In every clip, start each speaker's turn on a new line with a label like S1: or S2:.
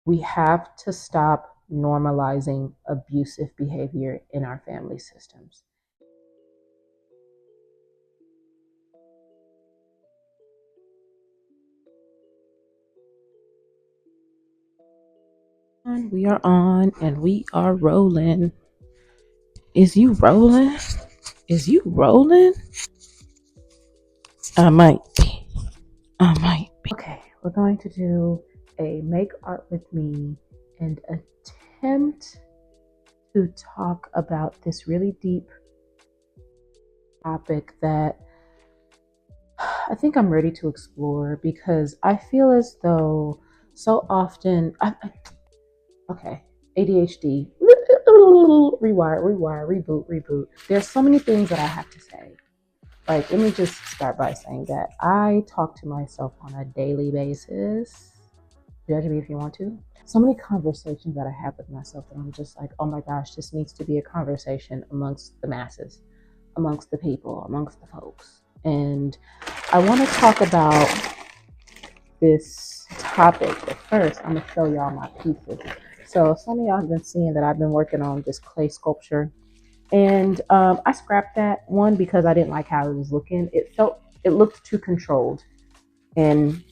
S1: We have to stop normalizing abusive behavior in our family systems. We are on and we are rolling. Is you rolling? Is you rolling? I might be. I might be. Okay, we're going to do a make art with me and attempt to talk about this really deep topic that I think I'm ready to explore because I feel as though so often, okay, ADHD, rewire, reboot. There's so many things that I have to say. Like, let me just start by saying that I talk to myself on a daily basis. Judge me if you want to. So many conversations that I have with myself that I'm just like, oh my gosh, this needs to be a conversation amongst the masses, amongst the people, amongst the folks. And I want to talk about this topic. But first, I'm going to show y'all my pieces. So some of y'all have been seeing that I've been working on this clay sculpture. And I scrapped that one because I didn't like how it was looking. It looked too controlled. And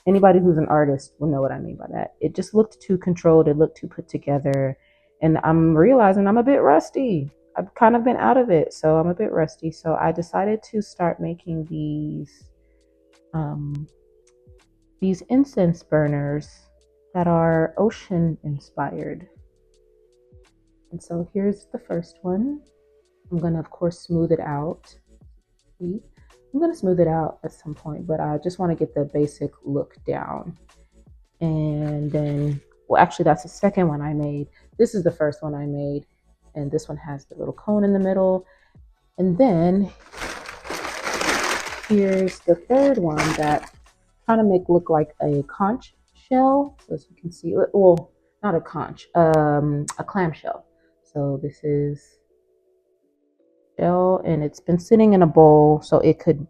S1: anybody who's an artist will know what I mean by that. It just looked too controlled. It looked too put together. And I'm realizing I'm a bit rusty. I've kind of been out of it, so I'm a bit rusty. So I decided to start making um, these incense burners that are ocean inspired. And so here's the first one. I'm gonna, of course, smooth it out. See? I'm gonna smooth it out at some point, but I just want to get the basic look down. And then, well, actually, that's the second one I made. This is the first one I made, and this one has the little cone in the middle. And then here's the third one that kind of make look like a conch shell. So as you can see, well, not a conch, a clam shell. So this is shell, and it's been sitting in a bowl so it could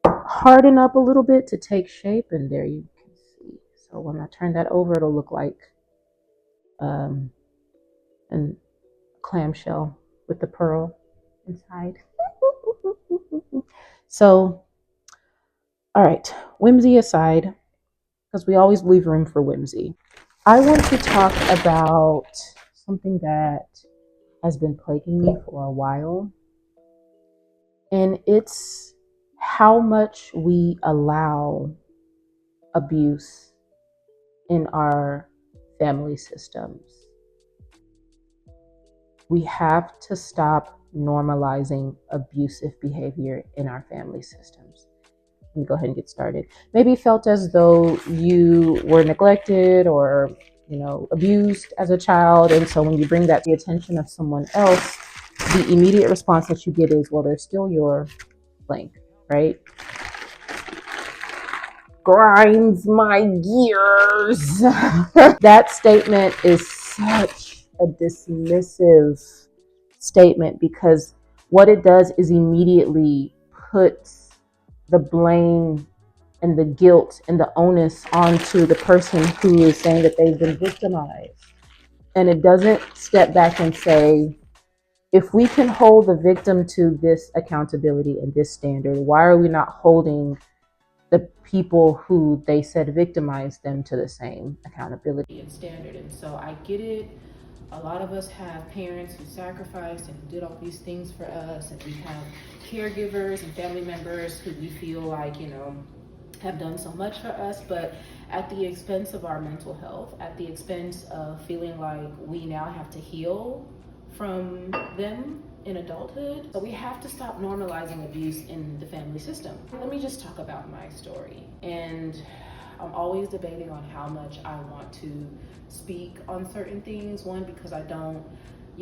S1: harden up a little bit to take shape. And there you can see. So when I turn that over, it'll look like a clamshell with the pearl inside. So, all right, whimsy aside, because we always leave room for whimsy, I want to talk about something that has been plaguing me for a while. And it's how much we allow abuse in our family systems. We have to stop normalizing abusive behavior in our family systems. Let me go ahead and get started. Maybe felt as though you were neglected or, abused as a child. And so when you bring that to the attention of someone else, the immediate response that you get is, well, they're still your blank, right? Grinds my gears. That statement is such a dismissive statement because what it does is immediately puts the blame and the guilt and the onus onto the person who is saying that they've been victimized. And it doesn't step back and say, if we can hold the victim to this accountability and this standard, why are we not holding the people who they said victimized them to the same accountability and standard? And so I get it. A lot of us have parents who sacrificed and who did all these things for us, and we have caregivers and family members who we feel like, have done so much for us, but at the expense of our mental health, at the expense of feeling like we now have to heal from them in adulthood. So we have to stop normalizing abuse in the family system. Let me just talk about my story. And I'm always debating on how much I want to speak on certain things. One, because I don't,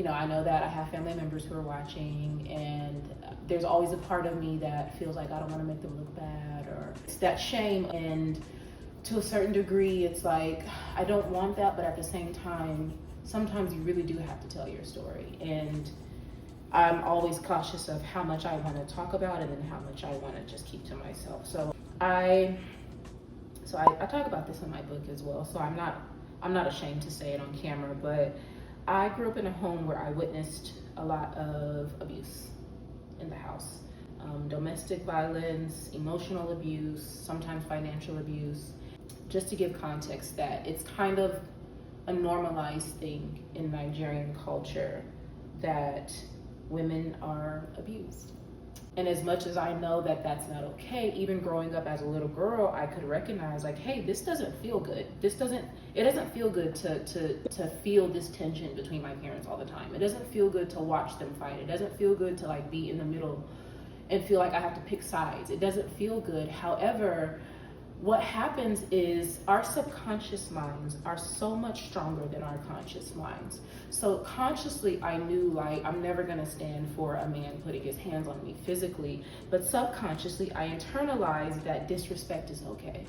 S1: I know that I have family members who are watching, and there's always a part of me that feels like I don't want to make them look bad, or it's that shame. And to a certain degree, it's like, I don't want that, but at the same time, sometimes you really do have to tell your story. And I'm always cautious of how much I want to talk about it and how much I want to just keep to myself. So I talk about this in my book as well. So I'm not I'm not ashamed to say it on camera, but I grew up in a home where I witnessed a lot of abuse in the house. Domestic violence, emotional abuse, sometimes financial abuse. Just to give context, that it's kind of a normalized thing in Nigerian culture that women are abused. And as much as I know that that's not okay, even growing up as a little girl, I could recognize like, hey, this doesn't feel good. It doesn't feel good to feel this tension between my parents all the time. It doesn't feel good to watch them fight. It doesn't feel good to like be in the middle and feel like I have to pick sides. It doesn't feel good. However, what happens is our subconscious minds are so much stronger than our conscious minds. So consciously, I knew like I'm never gonna stand for a man putting his hands on me physically, but subconsciously, I internalized that disrespect is okay.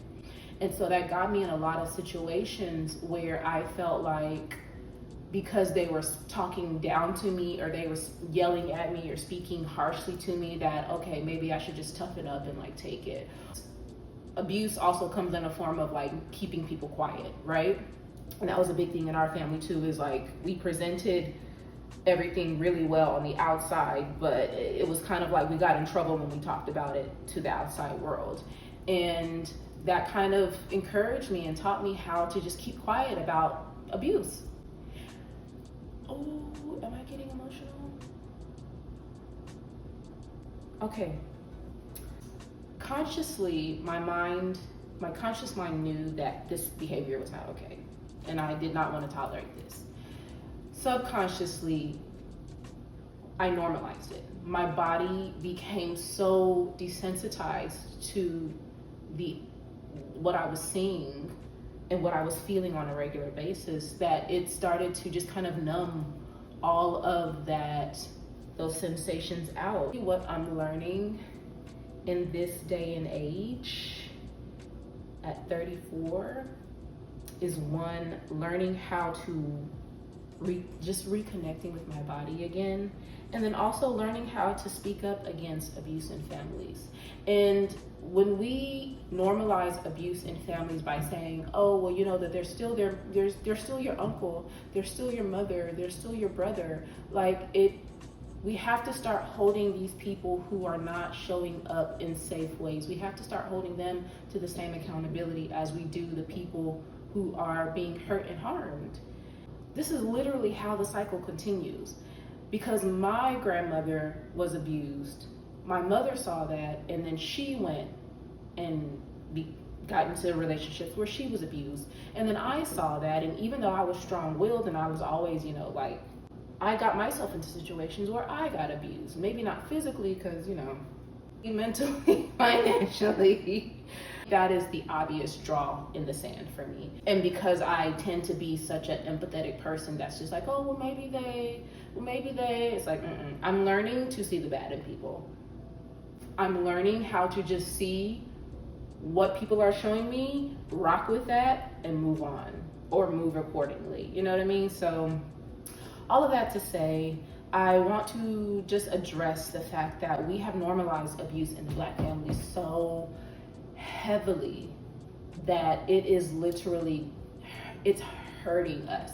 S1: And so that got me in a lot of situations where I felt like because they were talking down to me or they were yelling at me or speaking harshly to me that, okay, maybe I should just tough it up and like take it. Abuse also comes in a form of like keeping people quiet, right? And that was a big thing in our family too, is like we presented everything really well on the outside, but it was kind of like we got in trouble when we talked about it to the outside world. And that kind of encouraged me and taught me how to just keep quiet about abuse. Oh, am I getting emotional? Okay. Consciously, my conscious mind knew that this behavior was not okay, and I did not want to tolerate this. Subconsciously, I normalized it. My body became so desensitized to what I was seeing and what I was feeling on a regular basis that it started to just kind of numb all of those sensations out. What I'm learning in this day and age at 34 is one, learning how to just reconnecting with my body again, and then also learning how to speak up against abuse in families. And when we normalize abuse in families by saying, oh, well, you know, that they're still your uncle, they're still your mother, they're still your brother, we have to start holding these people who are not showing up in safe ways. We have to start holding them to the same accountability as we do the people who are being hurt and harmed. This is literally how the cycle continues. Because my grandmother was abused, my mother saw that, and then she went and got into relationships where she was abused. And then I saw that, and even though I was strong-willed and I was always, I got myself into situations where I got abused. Maybe not physically, because, mentally, financially. That is the obvious draw in the sand for me. And because I tend to be such an empathetic person that's just like, oh, well, maybe they, it's like, I'm learning to see the bad in people. I'm learning how to just see what people are showing me, rock with that, and move on, or move accordingly. You know what I mean? So all of that to say, I want to just address the fact that we have normalized abuse in the Black family so heavily that it is literally, it's hurting us.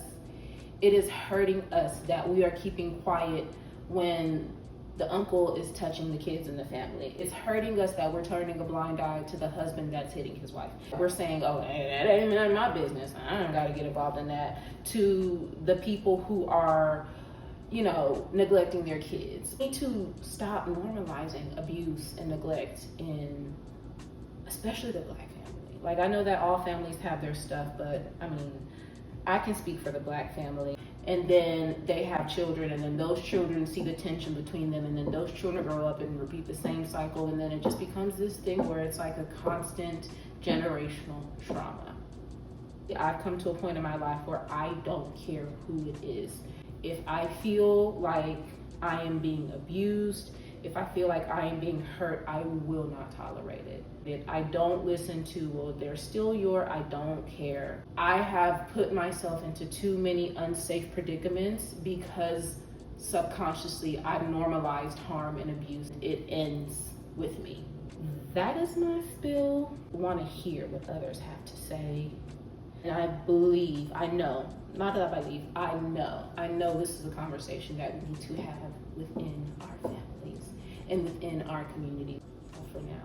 S1: It is hurting us that we are keeping quiet when the uncle is touching the kids in the family. It's hurting us that we're turning a blind eye to the husband that's hitting his wife. We're saying, oh, that ain't none of my business, I don't gotta get involved in that, to the people who are, neglecting their kids. We need to stop normalizing abuse and neglect in, especially the Black family. Like, I know that all families have their stuff, but I can speak for the Black family. And then they have children, and then those children see the tension between them, and then those children grow up and repeat the same cycle, and then it just becomes this thing where it's like a constant generational trauma. I've come to a point in my life where I don't care who it is. If I feel like I am being abused, if I feel like I am being hurt, I will not tolerate it. I don't listen to, well, they're still I don't care. I have put myself into too many unsafe predicaments because subconsciously I've normalized harm and abuse. It ends with me. That is my spill. I want to hear what others have to say. And I know, not that I believe, I know this is a conversation that we need to have within our families and within our community for now.